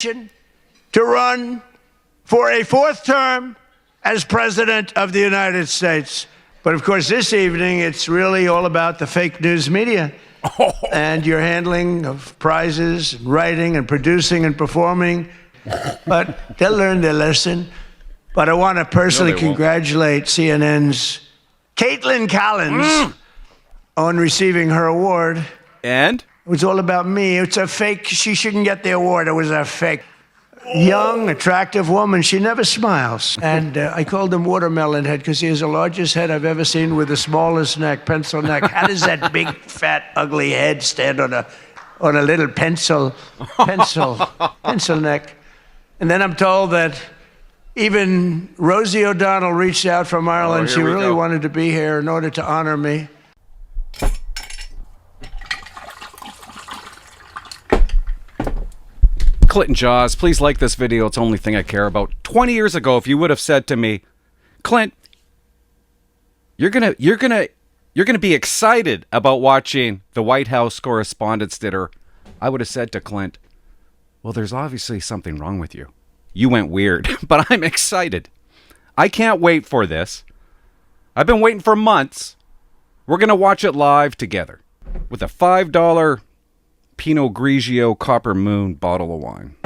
to run for a fourth term as President of the United States. But of course, this evening, it's really all about the fake news media and your handling of prizes, and writing and producing and performing. But they'll learn their lesson. But I want to personally congratulate CNN's Caitlin Collins on receiving her award. And? It was all about me. It's a fake. She shouldn't get the award. It was a fake. Young, attractive woman. She never smiles. And I called him Watermelon Head because he has the largest head I've ever seen with the smallest neck, pencil neck. How does that big, fat, ugly head stand on a little pencil neck? And then I'm told that even Rosie O'Donnell reached out from Ireland. She really wanted to be here in order to honor me. Clinton Jaws, please like this video. It's the only thing I care about. 20 years ago, if you would have said to me, Clint, you're gonna be excited about watching the White House Correspondents' Dinner, I would have said to Clint, well, there's obviously something wrong with you. You went weird, but I'm excited. I can't wait for this. I've been waiting for months. We're gonna watch it live together with a $5 Pinot Grigio Copper Moon bottle of wine.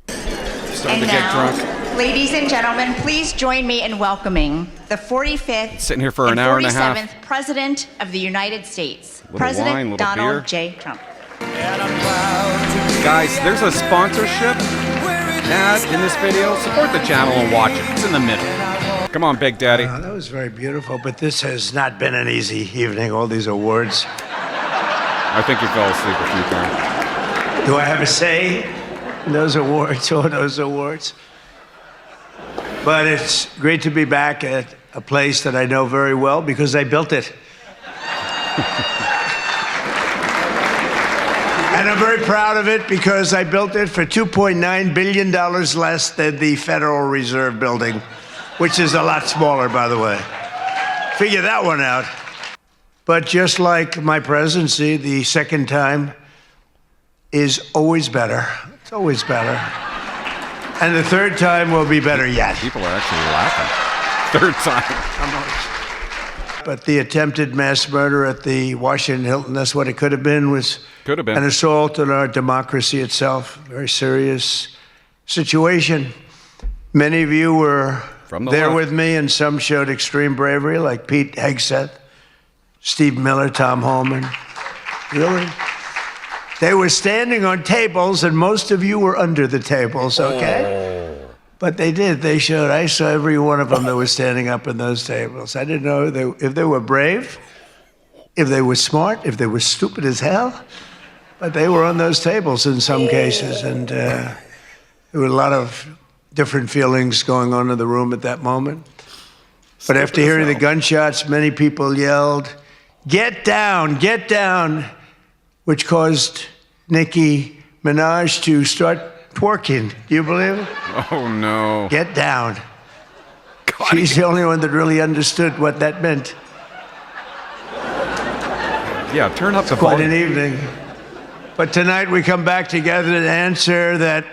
Starting to get drunk. Ladies and gentlemen, please join me in welcoming the 45th Sitting here for an hour and a half. 47th President of the United States, Little President wine, little Donald beer. J. Trump. Guys, there's a sponsorship ad in this video. Support the channel and watch it. It's in the middle. Come on, Big Daddy. That was very beautiful, but this has not been an easy evening, all these awards. I think you fell asleep a few times. Do I have a say in those awards, all those awards? But it's great to be back at a place that I know very well because I built it. And I'm very proud of it because I built it for $2.9 billion less than the Federal Reserve building, which is a lot smaller, by the way. Figure that one out. But just like my presidency, the second time is always better. It's always better. And the third time will be better yet. People are actually laughing. Third time. But the attempted mass murder at the Washington Hilton, that's what it could have been, was an assault on our democracy itself. Very serious situation. Many of you were there with me, and some showed extreme bravery, like Pete Hegseth, Steve Miller, Tom Holman. Really? They were standing on tables, and most of you were under the tables, okay? But they did. They showed. I saw every one of them that was standing up in those tables. I didn't know if they were brave, if they were smart, if they were stupid as hell. But they were on those tables in some cases, and there were a lot of different feelings going on in the room at that moment. But after hearing the gunshots, many people yelled, "Get down, get down," which caused Nicki Minaj to start twerking. Do you believe it? Oh, no. Get down. God, she's the only one that really understood what that meant. Yeah, turn up the volume. Quite an evening. But tonight we come back together to answer that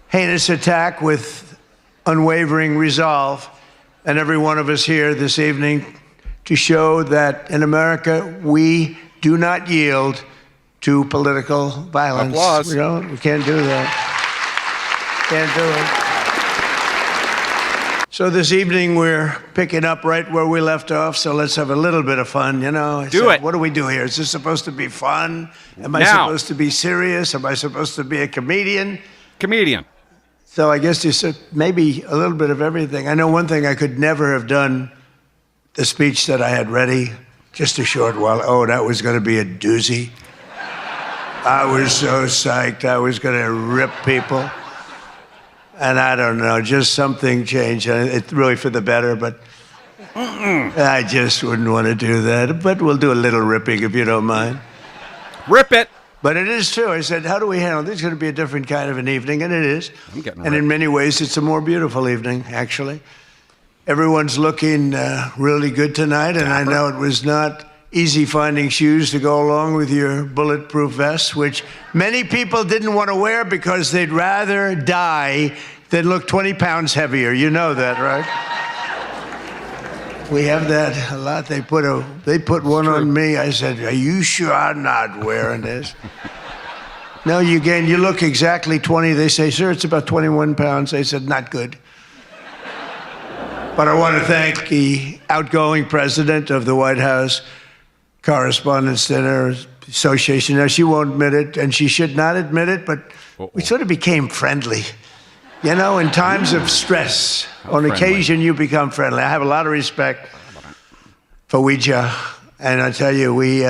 heinous attack with unwavering resolve. And every one of us here this evening to show that in America, we do not yield to political violence. Applause. We can't do that. Can't do it. So this evening, we're picking up right where we left off, so let's have a little bit of fun, you know? Do it. What do we do here? Is this supposed to be fun? Am I supposed to be serious? Am I supposed to be a comedian? Comedian. So I guess you said maybe a little bit of everything. I know one thing, I could never have done the speech that I had ready just a short while. Oh, that was going to be a doozy. I was so psyched. I was going to rip people. And I don't know, just something changed. It's really for the better, but I just wouldn't want to do that. But we'll do a little ripping if you don't mind. Rip it. But it is true. I said, how do we handle this? It's going to be a different kind of an evening, and it is. And in many ways, it's a more beautiful evening, actually. Everyone's looking really good tonight, and I know it was not easy-finding shoes to go along with your bulletproof vest, which many people didn't want to wear because they'd rather die than look 20 pounds heavier. You know that, right? We have that a lot. They put one on me. I said, "Are you sure I'm not wearing this?" No, you look exactly 20. They say, "Sir, it's about 21 pounds." I said, "Not good." But I want to thank the outgoing president of the White House Correspondents' Dinner Association. Now, she won't admit it, and she should not admit it, but we sort of became friendly. You know, in times of stress, on occasion you become friendly. I have a lot of respect for Ouija, and I tell you, we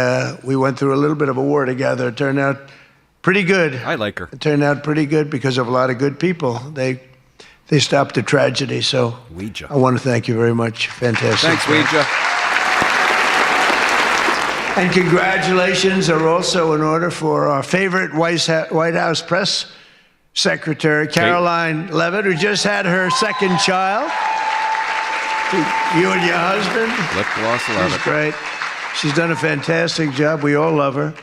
went through a little bit of a war together. It turned out pretty good. I like her. It turned out pretty good because of a lot of good people. They stopped the tragedy, so Ouija. I want to thank you very much. Fantastic. Thanks, Ouija. And congratulations are also in order for our favorite White House press secretary, Caroline Levitt, who just had her second child. You and your husband. Lip gloss Levitt. She's great. She's done a fantastic job. We all love her.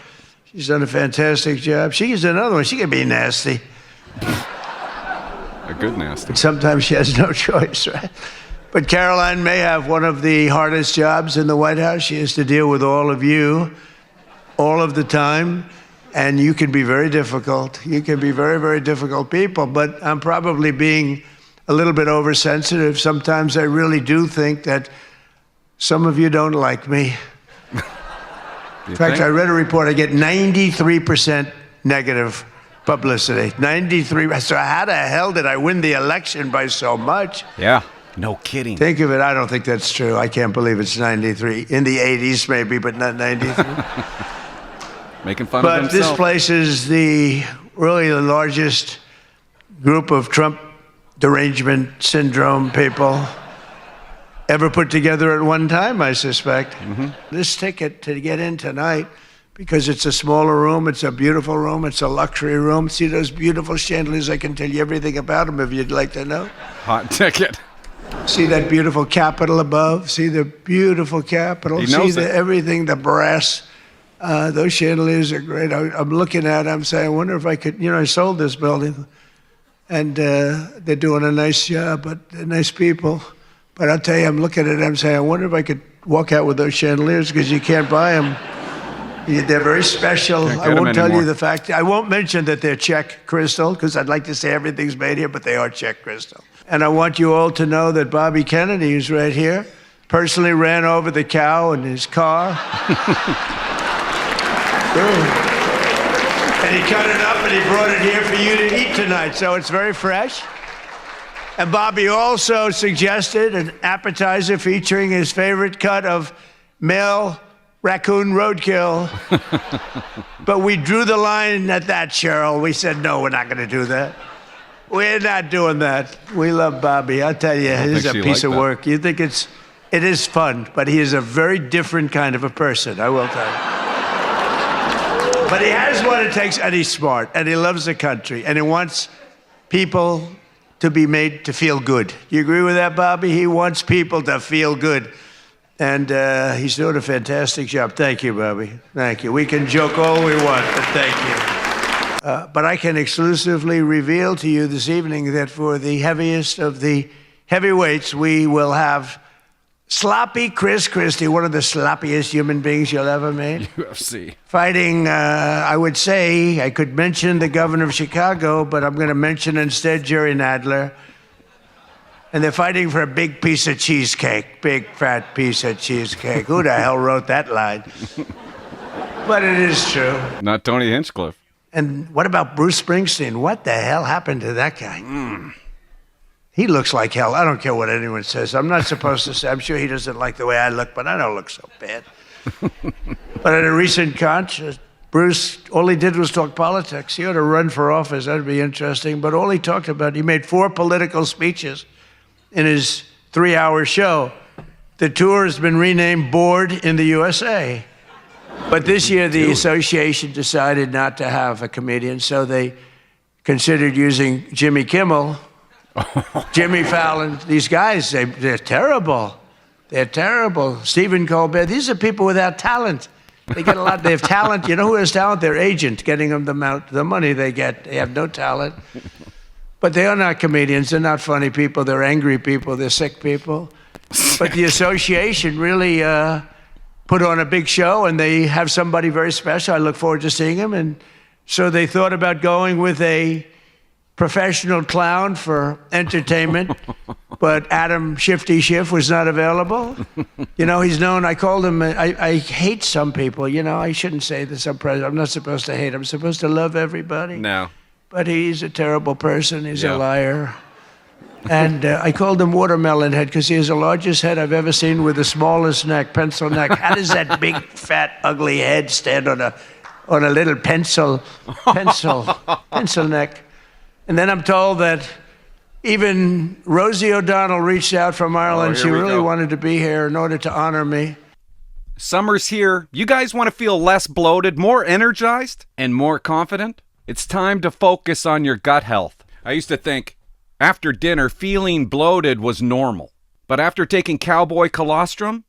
She's done a fantastic job. She is another one. She can be nasty. A good nasty. But sometimes she has no choice, right? But Caroline may have one of the hardest jobs in the White House. She has to deal with all of you all of the time. And you can be very difficult. You can be very, very difficult people. But I'm probably being a little bit oversensitive. Sometimes I really do think that some of you don't like me. In fact, I read a report. I get 93% negative publicity. 93. So how the hell did I win the election by so much? Yeah. No kidding. Think of it. I don't think that's true. I can't believe it's 93. In the 80s, maybe, but not 93. Making fun of himself. But this place is really the largest group of Trump derangement syndrome people ever put together at one time, I suspect. Mm-hmm. This ticket to get in tonight, because it's a smaller room, it's a beautiful room, it's a luxury room. See those beautiful chandeliers? I can tell you everything about them if you'd like to know. Hot ticket. See that beautiful Capitol above? See the beautiful Capitol? He knows everything, the brass. Those chandeliers are great. I'm looking at them saying, I wonder if I could, I sold this building. And they're doing a nice job, but they're nice people. But I'll tell you, I'm looking at them saying, I wonder if I could walk out with those chandeliers, because you can't buy them. They're very special. I won't tell you the fact. I won't mention that they're Czech crystal, because I'd like to say everything's made here, but they are Czech crystal. And I want you all to know that Bobby Kennedy, who's right here, personally ran over the cow in his car. And he cut it up and he brought it here for you to eat tonight. So it's very fresh. And Bobby also suggested an appetizer featuring his favorite cut of male raccoon roadkill. But we drew the line at that, Cheryl. We said, no, we're not going to do that. We're not doing that. We love Bobby. I'll tell you, he's a piece of work. You think it is fun, but he is a very different kind of a person, I will tell you. But he has what it takes, and he's smart, and he loves the country, and he wants people to be made to feel good. You agree with that, Bobby? He wants people to feel good. And he's doing a fantastic job. Thank you, Bobby. Thank you. We can joke all we want, but thank you. But I can exclusively reveal to you this evening that for the heaviest of the heavyweights, we will have sloppy Chris Christie, one of the sloppiest human beings you'll ever meet. UFC. Fighting, I would say, I could mention the governor of Chicago, but I'm going to mention instead Jerry Nadler. And they're fighting for a big piece of cheesecake, big fat piece of cheesecake. Who the hell wrote that line? But it is true. Not Tony Hinchcliffe. And what about Bruce Springsteen? What the hell happened to that guy? He looks like hell. I don't care what anyone says. I'm not supposed to say. I'm sure he doesn't like the way I look, but I don't look so bad. But at a recent concert, Bruce, all he did was talk politics. He ought to run for office. That'd be interesting. But all he talked about, he made 4 political speeches in his 3-hour show. The tour has been renamed Bored in the USA. But this year, the association decided not to have a comedian, so they considered using Jimmy Kimmel, Jimmy Fallon. They're terrible. They're terrible. Stephen Colbert. These are people without talent. They get a lot. They have talent. You know who has talent? Their agent, getting them the money they get. They have no talent. But they are not comedians. They're not funny people. They're angry people. They're sick people. But the association really put on a big show, and they have somebody very special. I look forward to seeing him. And so they thought about going with a professional clown for entertainment, but Adam Shifty Schiff was not available. You know, he's known, I called him, I hate some people, you know, I shouldn't say this, I'm not supposed to hate, I'm supposed to love everybody. No. But he's a terrible person, he's a liar. And I called him Watermelon Head because he has the largest head I've ever seen with the smallest neck, pencil neck. How does that big, fat, ugly head stand on a little pencil neck? And then I'm told that even Rosie O'Donnell reached out from Ireland. She really wanted to be here in order to honor me. Summer's here. You guys want to feel less bloated, more energized, and more confident? It's time to focus on your gut health. I used to think after dinner, feeling bloated was normal. But after taking Cowboy Colostrum,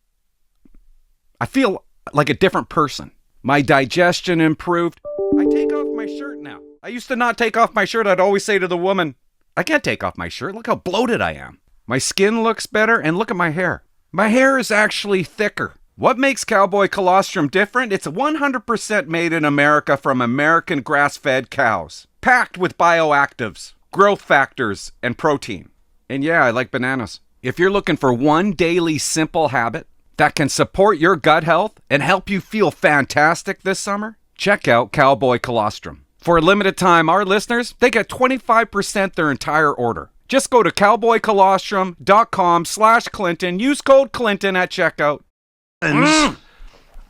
I feel like a different person. My digestion improved. I take off my shirt now. I used to not take off my shirt. I'd always say to the woman, I can't take off my shirt. Look how bloated I am. My skin looks better, and look at my hair. My hair is actually thicker. What makes Cowboy Colostrum different? It's 100% made in America from American grass-fed cows, packed with bioactives, growth factors, and protein. And yeah, I like bananas. If you're looking for one daily simple habit that can support your gut health and help you feel fantastic this summer, check out Cowboy Colostrum. For a limited time, our listeners, they get 25% their entire order. Just go to cowboycolostrum.com/Clinton. Use code Clinton at checkout.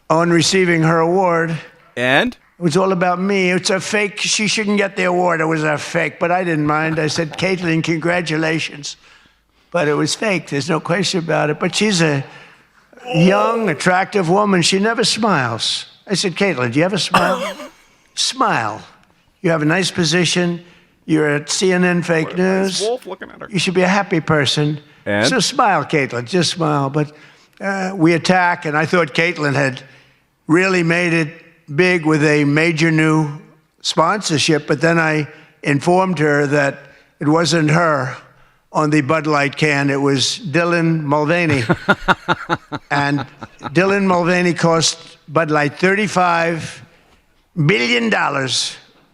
On receiving her award. And? It was all about me. It's a fake. She shouldn't get the award. It was a fake, but I didn't mind. I said, Caitlin, congratulations. But it was fake. There's no question about it. But she's a young, attractive woman. She never smiles. I said, Caitlin, do you ever smile? Smile. You have a nice position. You're at CNN Fake News. Wolf looking at her. You should be a happy person. And? So smile, Caitlin. Just smile. But we attack, and I thought Caitlin had really made it big with a major new sponsorship. But then I informed her that it wasn't her on the Bud Light can. It was Dylan Mulvaney. And Dylan Mulvaney cost Bud Light $35 billion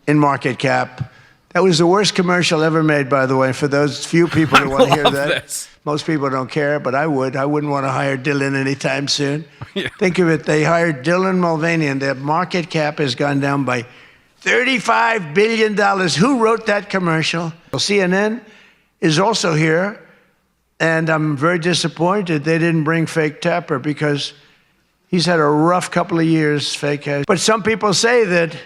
in market cap. That was the worst commercial ever made, by the way, for those few people who want to hear that. This. Most people don't care, but I would. I wouldn't want to hire Dylan anytime soon. Yeah. Think of it. They hired Dylan Mulvaney, and their market cap has gone down by $35 billion. Who wrote that commercial? Well, CNN is also here, and I'm very disappointed they didn't bring Fake Tapper because he's had a rough couple of years, Fake has. But some people say that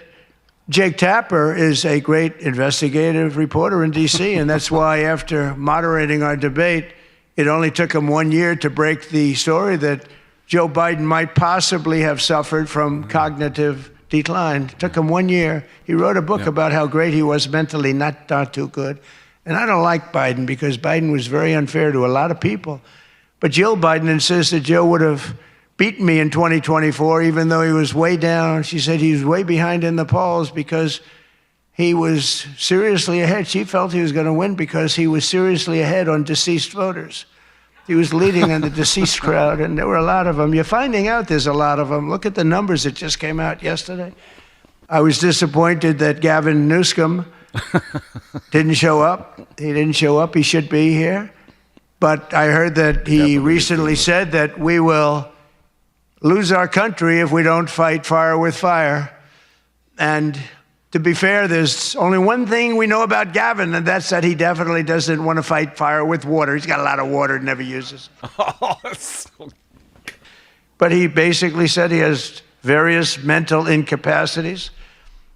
Jake Tapper is a great investigative reporter in D.C., and that's why after moderating our debate, it only took him 1 year to break the story that Joe Biden might possibly have suffered from cognitive decline. It took him 1 year. He wrote a book about how great he was mentally, not too good. And I don't like Biden because Biden was very unfair to a lot of people. But Jill Biden insists that Joe would have beaten me in 2024, even though he was way down. She said he was way behind in the polls because he was seriously ahead. She felt he was going to win because he was seriously ahead on deceased voters. He was leading in the deceased crowd, and there were a lot of them. You're finding out there's a lot of them. Look at the numbers that just came out yesterday. I was disappointed that Gavin Newsom didn't show up. He didn't show up. He should be here. But I heard that he recently said that we will lose our country if we don't fight fire with fire. And to be fair, there's only one thing we know about Gavin, and that's that he definitely doesn't want to fight fire with water. He's got a lot of water he never uses. But he basically said he has various mental incapacities.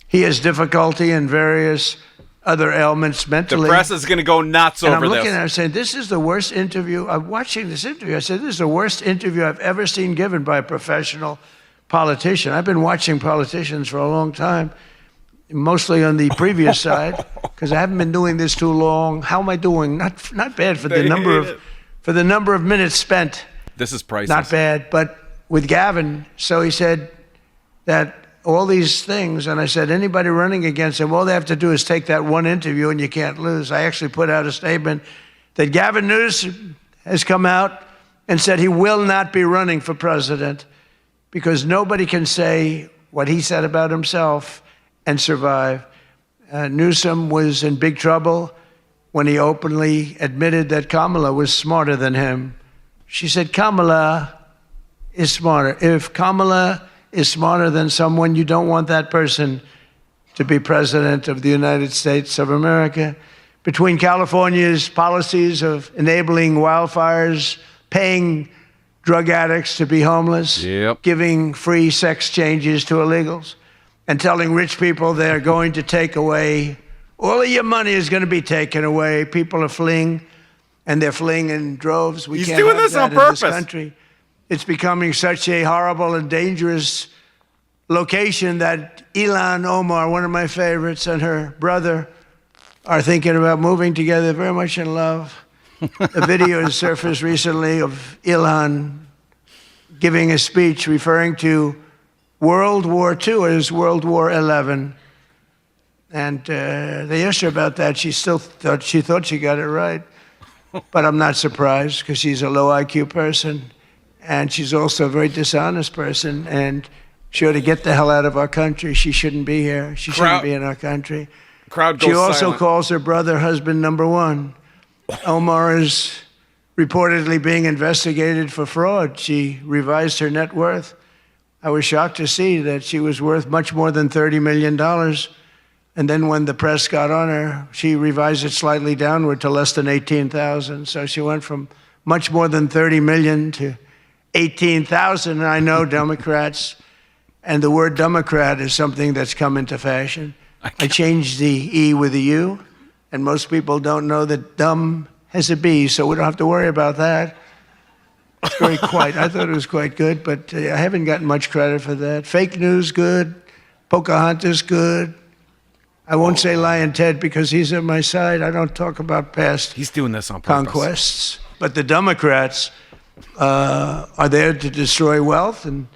He has difficulty in various other ailments mentally. The press is going to go nuts over this. And I'm looking at him saying, this is the worst interview. I'm watching this interview. I said, this is the worst interview I've ever seen given by a professional politician. I've been watching politicians for a long time, mostly on the previous side, because I haven't been doing this too long. How am I doing? Not bad for the number of minutes spent This is priceless. Not bad. But with Gavin, so he said that all these things, and I said, anybody running against him, all they have to do is take that one interview and you can't lose. I actually put out a statement that Gavin Newsom has come out and said he will not be running for president because nobody can say what he said about himself and survive. Newsom was in big trouble when he openly admitted that Kamala was smarter than him. She said, Kamala is smarter. If Kamala is smarter than someone, you don't want that person to be president of the United States of America. Between California's policies of enabling wildfires, paying drug addicts to be homeless, giving free sex changes to illegals, and telling rich people they're going to take away, all of your money is going to be taken away. People are fleeing, and they're fleeing in droves. He's doing this on purpose. In this country. It's becoming such a horrible and dangerous location that Ilhan Omar, one of my favorites, and her brother are thinking about moving together, very much in love. A video has surfaced recently of Ilhan giving a speech referring to World War II as World War XI. And they asked her about that. She thought she got it right. But I'm not surprised because she's a low IQ person. And she's also a very dishonest person. And she ought to get the hell out of our country. She shouldn't be here. She shouldn't be in our country. Crowd goes She also silent. calls her brother husband number one. Omar is reportedly being investigated for fraud. She revised her net worth. I was shocked to see that she was worth much more than $30 million. And then when the press got on her, she revised it slightly downward to less than 18,000. So she went from much more than 30 million to 18,000. And I know Democrats, and the word Democrat is something that's come into fashion. I changed the E with a U, and most people don't know that dumb has a B, so we don't have to worry about that. It's I thought it was quite good, but I haven't gotten much credit for that. Fake news, good. Pocahontas, good. I won't say Lion Ted because he's at my side. I don't talk about past He's doing this on purpose. conquests. But the Democrats are there to destroy wealth, and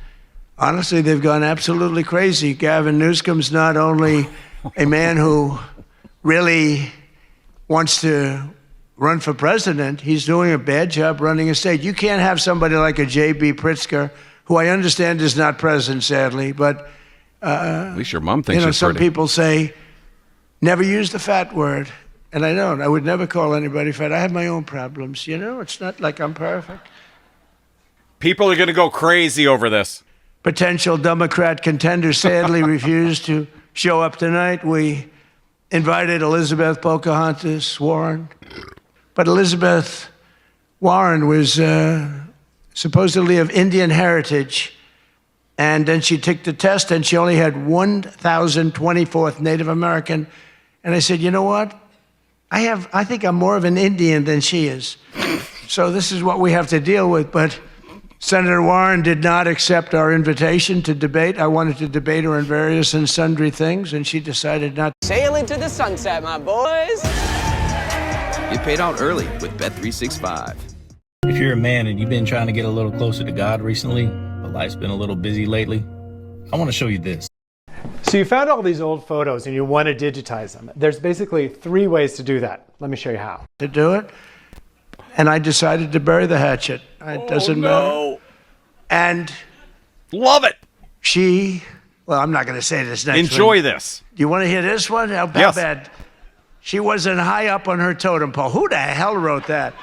honestly, they've gone absolutely crazy. Gavin Newsom's not only a man who really wants to run for president, he's doing a bad job running a state. You can't have somebody like a J.B. Pritzker, who I understand is not present, sadly, but at least your mom thinks she's some pretty. people say, never use the fat word. And I don't. I would never call anybody fat. I have my own problems. It's not like I'm perfect. People are going to go crazy over this. Potential Democrat contender sadly refused to show up tonight. We invited Elizabeth Pocahontas Warren. But Elizabeth Warren was supposedly of Indian heritage. And then she took the test and she only had 1,024th Native American. And I said, you know what? I think I'm more of an Indian than she is. So this is what we have to deal with. But Senator Warren did not accept our invitation to debate. I wanted to debate her on various and sundry things, and she decided not to. Sail into the sunset, my boys. Get paid out early with Bet365. If you're a man and you've been trying to get a little closer to God recently, but life's been a little busy lately, I want to show you this. So you found all these old photos and you want to digitize them. There's basically 3 ways to do that. Let me show you how. To do it, and I decided to bury the hatchet. It doesn't matter. And love it. Well, I'm not going to say this next Enjoy one. this. Do you want to hear this one? How Yes. bad? She wasn't high up on her totem pole. Who the hell wrote that?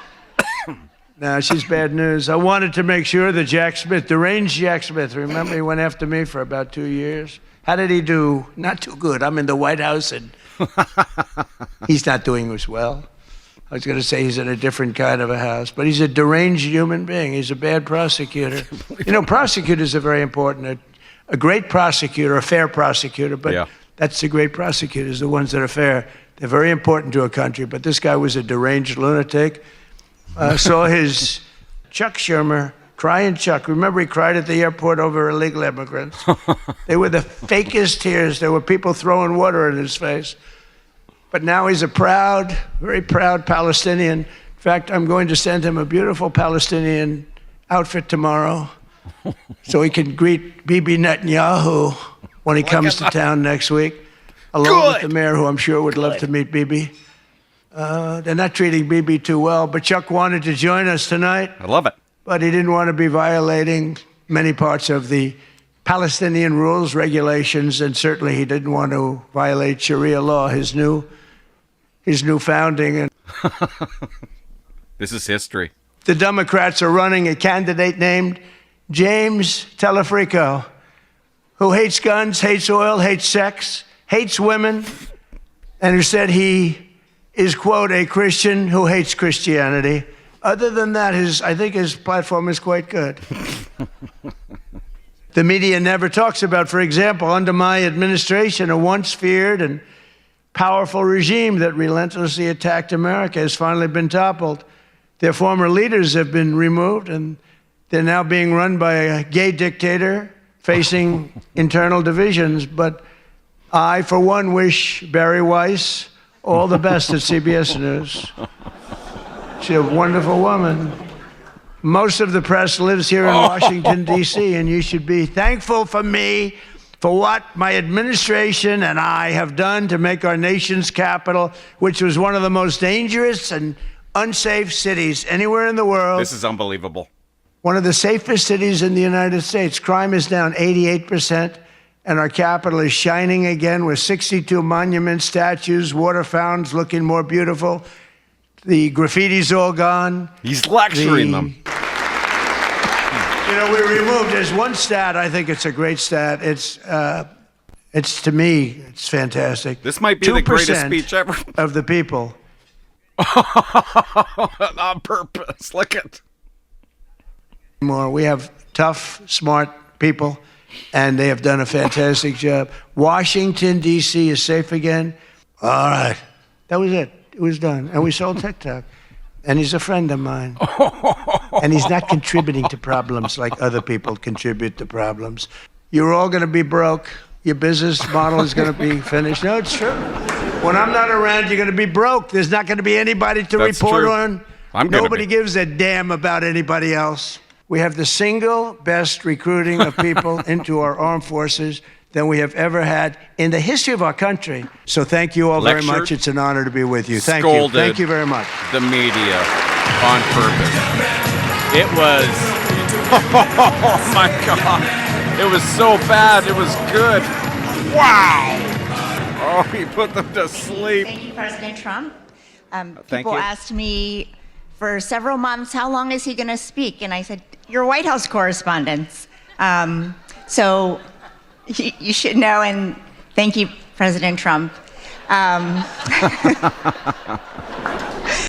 No, she's bad news. I wanted to make sure that Jack Smith, deranged Jack Smith, remember he went after me for about 2 years? How did he do? Not too good. I'm in the White House and he's not doing as well. I was going to say he's in a different kind of a house, but he's a deranged human being. He's a bad prosecutor. Prosecutors are very important. A great prosecutor, a fair prosecutor, but that's the great prosecutors, the ones that are fair. They're very important to a country, but this guy was a deranged lunatic. Saw his Chuck Schumer, crying Chuck. Remember he cried at the airport over illegal immigrants? They were the fakest tears. There were people throwing water in his face. But now he's a proud, very proud Palestinian. In fact, I'm going to send him a beautiful Palestinian outfit tomorrow so he can greet Bibi Netanyahu when he comes to town next week, along with the mayor, who I'm sure would love to meet Bibi. They're not treating Bibi too well, but Chuck wanted to join us tonight. I love it. But he didn't want to be violating many parts of the Palestinian rules, regulations, and certainly he didn't want to violate Sharia law, his new founding. And this is history. the Democrats are running a candidate named James Telefrico, who hates guns, hates oil, hates sex, hates women, and who said he is, quote, a Christian who hates Christianity. Other than that, I think his platform is quite good. The media never talks about, for example, under my administration, a once feared and powerful regime that relentlessly attacked America has finally been toppled. Their former leaders have been removed, and they're now being run by a gay dictator facing internal divisions. But I, for one, wish Barry Weiss all the best at CBS News. She's a wonderful woman. Most of the press lives here in Washington, D.C., and you should be thankful for me for what my administration and I have done to make our nation's capital, which was one of the most dangerous and unsafe cities anywhere in the world. This is unbelievable. One of the safest cities in the United States. Crime is down 88%, and our capital is shining again with 62 monuments, statues, water fountains looking more beautiful. The graffiti's all gone. He's lecturing them. You know, we removed, there's one stat, I think it's a great stat. It's to me, it's fantastic. This might be the greatest speech ever. Of the people. On purpose. Look at. We have tough, smart people, and they have done a fantastic job. Washington, D.C. is safe again. All right. That was it. It was done. And we sold TikTok. And he's a friend of mine. And he's not contributing to problems like other people contribute to problems. You're all going to be broke. Your business model is going to be finished. No, it's true. When I'm not around, you're going to be broke. There's not going to be anybody to report on. Nobody gives a damn about anybody else. We have the single best recruiting of people into our armed forces than we have ever had in the history of our country. So thank you all very much. It's an honor to be with you. Thank you. Thank you very much. The media on purpose. It was, oh my God. It was so bad. It was good. Wow. Oh, he put them to sleep. Thank you, President Trump. Thank People you. asked me for several months, how long is he going to speak? And I said, you're White House correspondents. So you should know, and thank you, President Trump.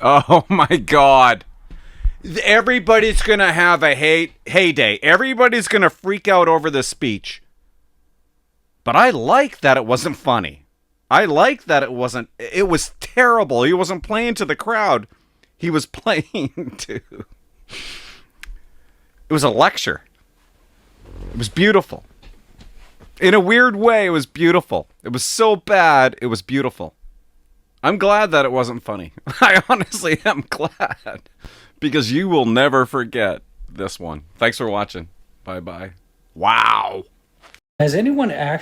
Oh my God. Everybody's going to have a heyday. Everybody's going to freak out over this speech. But I like that it wasn't funny. I like that it was terrible. He wasn't playing to the crowd. He was playing to... It was a lecture. It was beautiful. In a weird way, it was beautiful. It was so bad, it was beautiful. I'm glad that it wasn't funny. I honestly am glad. Because you will never forget this one. Thanks for watching. Bye-bye. Wow. Has anyone actually